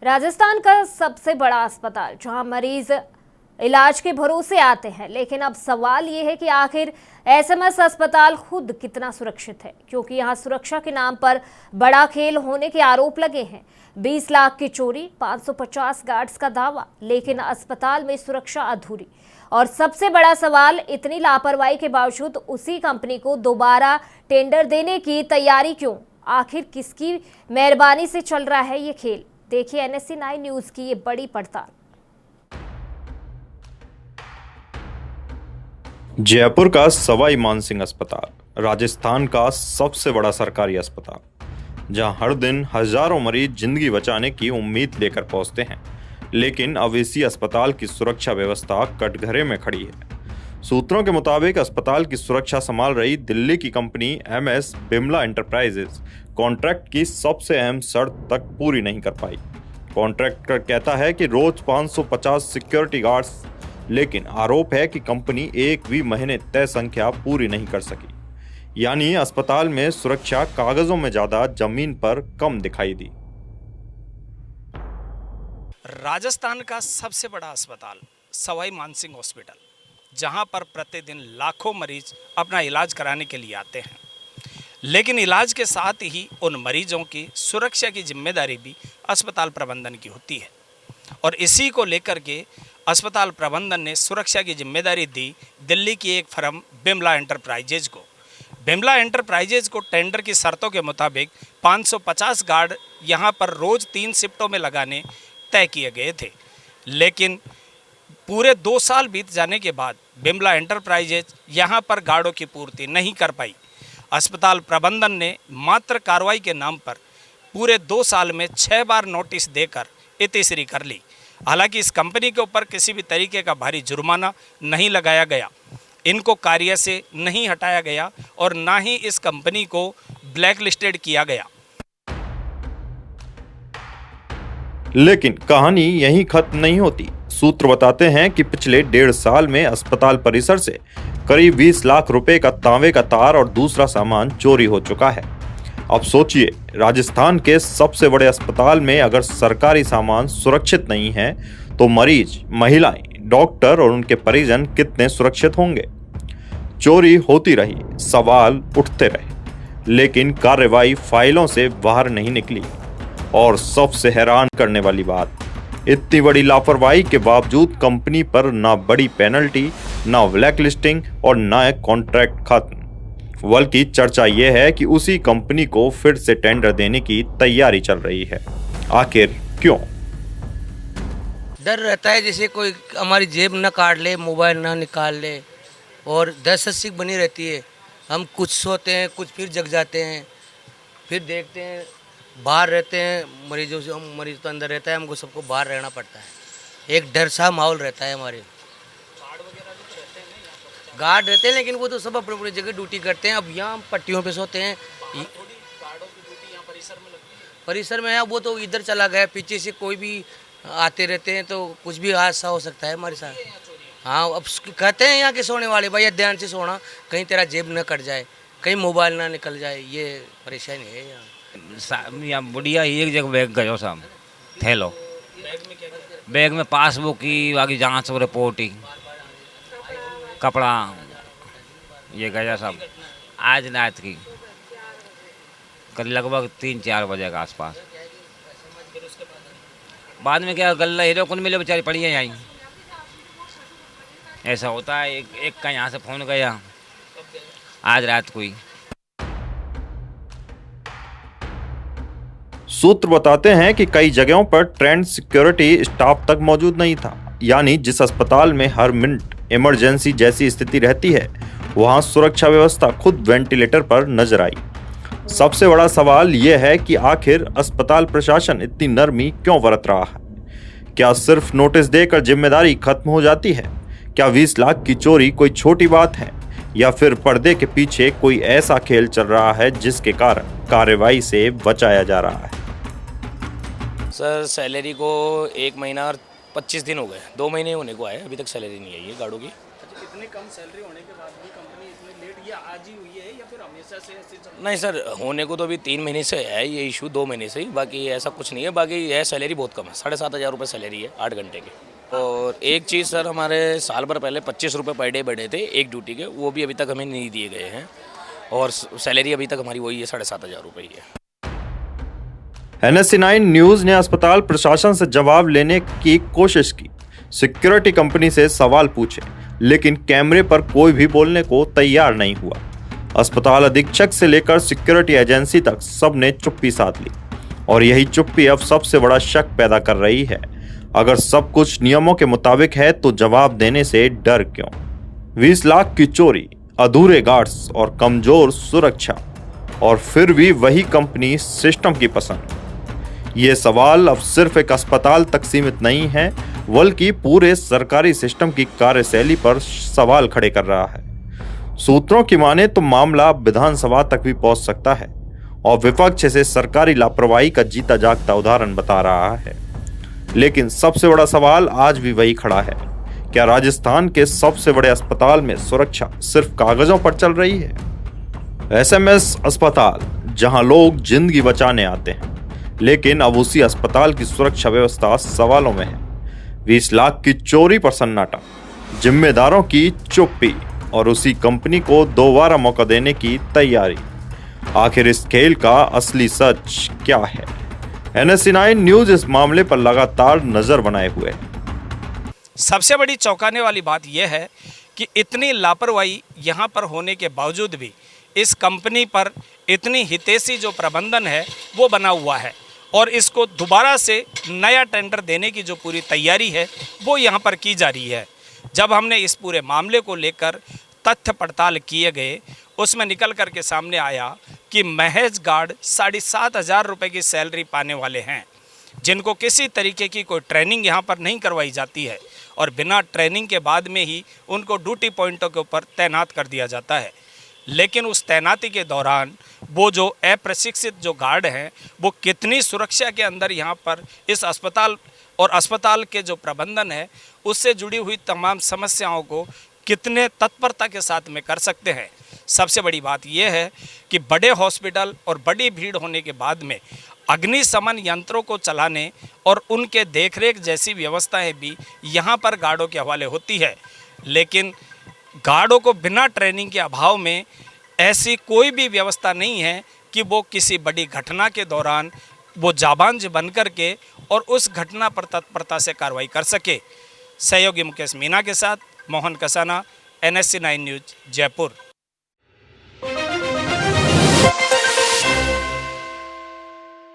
राजस्थान का सबसे बड़ा अस्पताल जहां मरीज इलाज के भरोसे आते हैं, लेकिन अब सवाल ये है कि आखिर एसएमएस अस्पताल खुद कितना सुरक्षित है, क्योंकि यहां सुरक्षा के नाम पर बड़ा खेल होने के आरोप लगे हैं। 20 लाख की चोरी, 550 गार्ड्स का दावा, लेकिन अस्पताल में सुरक्षा अधूरी। और सबसे बड़ा सवाल, इतनी लापरवाही के बावजूद उसी कंपनी को दोबारा टेंडर देने की तैयारी क्यों? आखिर किसकी मेहरबानी से चल रहा है ये खेल? देखिए एनएससी 9 न्यूज की ये बड़ी पड़ताल। जयपुर का सवाई मानसिंह अस्पताल राजस्थान का सबसे बड़ा सरकारी अस्पताल, जहां हर दिन हजारों मरीज जिंदगी बचाने की उम्मीद लेकर पहुंचते हैं, लेकिन अब इसी अस्पताल की सुरक्षा व्यवस्था कटघरे में खड़ी है। सूत्रों के मुताबिक अस्पताल की सुरक्षा संभाल रही दिल्ली की company MS Bimla enterprises contract की सबसे अहम शर्त तक पूरी नहीं कर पाई। कॉन्ट्रैक्टर कहता है कि रोज 550 सिक्योरिटी गार्ड्स, लेकिन आरोप है कि कंपनी एक भी महीने तय संख्या पूरी नहीं कर सकी। यानी अस्पताल में सुरक्षा कागजों में ज्यादा, जमीन पर कम दिखाई दी। राजस्थान का सबसे बड़ा अस्पताल सवाई मानसिंह हॉस्पिटल, जहां पर प्रतिदिन लाखों मरीज अपना इलाज कराने के लिए आते हैं, लेकिन इलाज के साथ ही उन मरीजों की सुरक्षा की जिम्मेदारी भी अस्पताल प्रबंधन की होती है। और इसी को लेकर के अस्पताल प्रबंधन ने सुरक्षा की जिम्मेदारी दी दिल्ली की एक फर्म बिमला एंटरप्राइजेज को। बिमला एंटरप्राइजेज को टेंडर की शर्तों के मुताबिक 550 गार्ड यहां पर रोज़ 3 शिफ्टों में लगाने तय किए गए थे, लेकिन पूरे 2 साल बीत जाने के बाद बिमला एंटरप्राइजेज यहां पर गार्डों की पूर्ति नहीं कर पाई। अस्पताल प्रबंधन ने मात्र कार्रवाई के नाम पर पूरे 2 साल में 6 बार नोटिस देकर इतिश्री कर ली। हालांकि इस कंपनी के ऊपर किसी भी तरीके का भारी जुर्माना नहीं लगाया गया, इनको कार्य से नहीं हटाया गया और ना ही इस कंपनी को ब्लैक लिस्टेड किया गया। लेकिन कहानी यहीं खत्म नहीं होती। सूत्र बताते हैं कि पिछले 1.5 साल में अस्पताल परिसर से करीब 20 लाख रुपए का तांबे का तार और दूसरा सामान चोरी हो चुका है। अब सोचिए, राजस्थान के सबसे बड़े अस्पताल में अगर सरकारी सामान सुरक्षित नहीं है, तो मरीज, महिलाएं, डॉक्टर और उनके परिजन कितने सुरक्षित होंगे? चोरी होती रही, सवाल उठते रहे, लेकिन कार्रवाई फाइलों से बाहर नहीं निकली। और सबसे हैरान करने वाली बात, इतनी बड़ी लापरवाही के बावजूद कंपनी पर ना बड़ी पेनल्टी, ना ब्लैक लिस्टिंग और ना कॉन्ट्रैक्ट खत्म, बल्कि चर्चा यह है कि उसी कंपनी को फिर से टेंडर देने की तैयारी चल रही है। आखिर क्यों? डर रहता है जैसे कोई हमारी जेब न काट ले, मोबाइल ना निकाल ले, और दहशत सी बनी रहती है। हम कुछ सोते हैं, कुछ फिर जग जाते हैं, फिर देखते हैं, बाहर रहते हैं मरीजों से। हम मरीज तो अंदर रहता है, हमको सबको बाहर रहना पड़ता है। एक डर सा माहौल रहता है हमारे। गार्ड रहते हैं, लेकिन वो तो सब अपनी अपनी जगह ड्यूटी करते हैं। अब यहाँ हम पट्टियों पे सोते हैं। परिसर में है, वो तो इधर चला गया, पीछे से कोई भी आते रहते हैं, तो कुछ भी हादसा हो सकता है हमारे साथ। हाँ, अब कहते हैं यहाँ के सोने वाले, भाई ध्यान से सोना, कहीं तेरा जेब न कट जाए, कहीं मोबाइल ना निकल जाए, ये परेशानी है यहाँ। बुढ़िया एक जगह बैग गयो साहब, थैलो बैग में पासबुक की आगे जांच और रिपोर्ट, कपड़ा, ये गया सब आज रात की कल लगभग 3-4 बजे के आसपास। बाद में क्या गल्ला हीरो कौन मिले, बेचारी पड़ी है यहाँ। ऐसा होता है। एक का यहाँ से फोन गया आज रात को ही। सूत्र बताते हैं कि कई जगहों पर ट्रेंड सिक्योरिटी स्टाफ तक मौजूद नहीं था। यानी जिस अस्पताल में हर मिनट इमरजेंसी जैसी स्थिति रहती है, वहां सुरक्षा व्यवस्था खुद वेंटिलेटर पर नजर आई। सबसे बड़ा सवाल यह है कि आखिर अस्पताल प्रशासन इतनी नरमी क्यों बरत रहा है? क्या सिर्फ नोटिस देकर जिम्मेदारी खत्म हो जाती है? क्या 20 लाख की चोरी कोई छोटी बात है, या फिर पर्दे के पीछे कोई ऐसा खेल चल रहा है जिसके कारण कार्रवाई से बचाया जा रहा है? सर, सैलरी को 1 महीना और 25 दिन हो गए, 2 महीने होने को आए, अभी तक सैलरी नहीं आई है गार्डों की। अच्छा, इतने कम सैलरी होने के बाद भी कंपनी इतनी लेट ये आज ही हुई है या फिर हमेशा नहीं सर, होने को तो अभी 3 महीने से है ये इशू, 2 महीने से ही, बाकी ऐसा कुछ नहीं है। बाकी यह सैलरी बहुत कम है, 7,500 रुपये सैलरी है 8 घंटे की। और एक चीज़ सर, हमारे साल भर पहले 25 रुपये पर डे बढ़े थे एक ड्यूटी के, वो भी अभी तक हमें नहीं दिए गए हैं। और सैलरी अभी तक हमारी वही है, 7,500 रुपये ही है। NSC9 न्यूज ने अस्पताल प्रशासन से जवाब लेने की कोशिश की, सिक्योरिटी कंपनी से सवाल पूछे, लेकिन कैमरे पर कोई भी बोलने को तैयार नहीं हुआ। अस्पताल अधीक्षक से लेकर सिक्योरिटी एजेंसी तक सबने चुप्पी साध ली और यही चुप्पी अब सबसे बड़ा शक पैदा कर रही है। अगर सब कुछ नियमों के मुताबिक है तो जवाब देने से डर क्यों? 20 लाख की चोरी, अधूरे गार्ड्स और कमजोर सुरक्षा, और फिर भी वही कंपनी सिस्टम की पसंद। ये सवाल अब सिर्फ एक अस्पताल तक सीमित नहीं है, बल्कि पूरे सरकारी सिस्टम की कार्यशैली पर सवाल खड़े कर रहा है। सूत्रों की माने तो मामला विधानसभा तक भी पहुंच सकता है और विपक्ष इसे सरकारी लापरवाही का जीता जागता उदाहरण बता रहा है। लेकिन सबसे बड़ा सवाल आज भी वही खड़ा है, क्या राजस्थान के सबसे बड़े अस्पताल में सुरक्षा सिर्फ कागजों पर चल रही है? SMS अस्पताल, जहां लोग जिंदगी बचाने आते हैं, लेकिन अब उसी अस्पताल की सुरक्षा व्यवस्था सवालों में है। 20 लाख की चोरी पर सन्नाटा, जिम्मेदारों की चुप्पी और उसी कंपनी को दोबारा मौका देने की तैयारी। आखिर इस खेल का असली सच क्या है? NSC9 न्यूज इस मामले पर लगातार नजर बनाए हुए है। सबसे बड़ी चौंकाने वाली बात यह है कि इतनी लापरवाही यहाँ पर होने के बावजूद भी इस कंपनी पर इतनी हितैषी जो प्रबंधन है वो बना हुआ है और इसको दोबारा से नया टेंडर देने की जो पूरी तैयारी है वो यहाँ पर की जा रही है। जब हमने इस पूरे मामले को लेकर तथ्य पड़ताल किए गए, उसमें निकल कर के सामने आया कि महज गार्ड 7,500 रुपये की सैलरी पाने वाले हैं, जिनको किसी तरीके की कोई ट्रेनिंग यहाँ पर नहीं करवाई जाती है और बिना ट्रेनिंग के बाद में ही उनको ड्यूटी पॉइंटों के ऊपर तैनात कर दिया जाता है। लेकिन उस तैनाती के दौरान वो जो अप्रशिक्षित जो गार्ड हैं वो कितनी सुरक्षा के अंदर यहाँ पर इस अस्पताल और अस्पताल के जो प्रबंधन है उससे जुड़ी हुई तमाम समस्याओं को कितने तत्परता के साथ में कर सकते हैं। सबसे बड़ी बात यह है कि बड़े हॉस्पिटल और बड़ी भीड़ होने के बाद में अग्निशमन यंत्रों को चलाने और उनके देखरेख जैसी व्यवस्थाएं भी यहाँ पर गार्डों के हवाले होती है, लेकिन गार्डों को बिना ट्रेनिंग के अभाव में ऐसी कोई भी व्यवस्था नहीं है कि वो किसी बड़ी घटना के दौरान वो जाबांज बन कर के और उस घटना पर तत्परता से कार्रवाई कर सके। सहयोगी मुकेश मीना के साथ मोहन कसाना, NSC9 न्यूज, जयपुर।